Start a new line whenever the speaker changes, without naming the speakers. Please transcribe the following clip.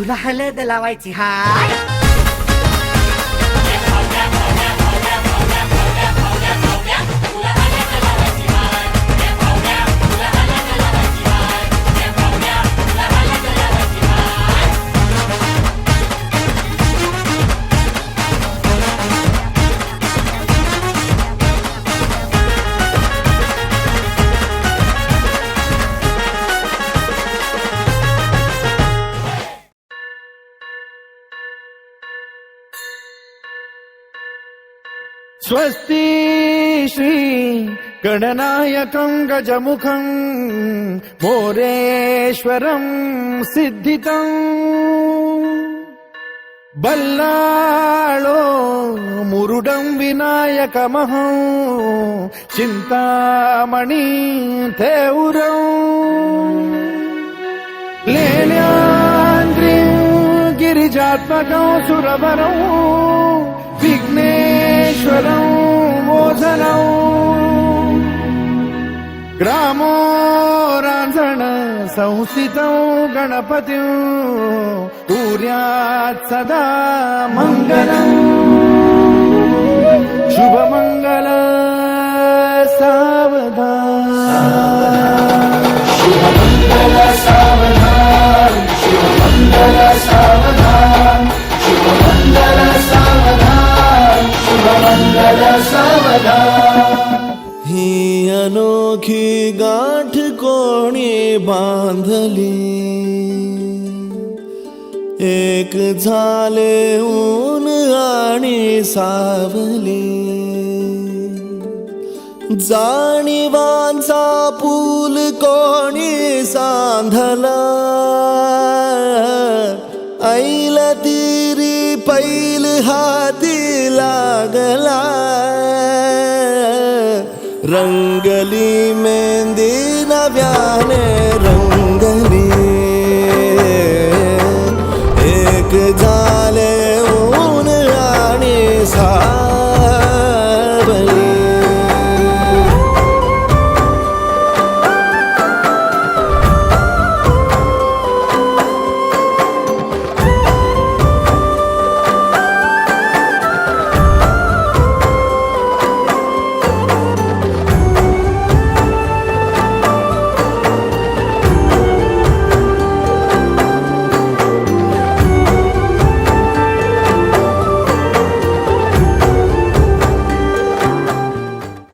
तुला हळद लावायची हाय.
स्वस्ति श्री गणनायकं गजमुखं मोरेश्वरं सिद्धितं बल्लाळो मुरुडं विनायकमहं चिन्तामणि तेउरं लेल्याद्रिं गिरिजात्मकं सुरवरं विघ्नेश्वरं मोचनं ग्रामो रांझण संस्थितं गणपतिं कुर्यात् सदा मङ्गलम् शुभमङ्गल सावधान शुभमङ्गल सावधान शुभमङ्गल सावधान शुभमङ्गल सावधान शुभमङ्गल सावधान.
ही अनोखी गाठ कोणी बांधली, एक झाले ऊन आणि सावली, जाणीवांचा पूल कोणी सांधला, ऐल तिरी पैल हाती लागला, रंगली मेहंदी नव्याने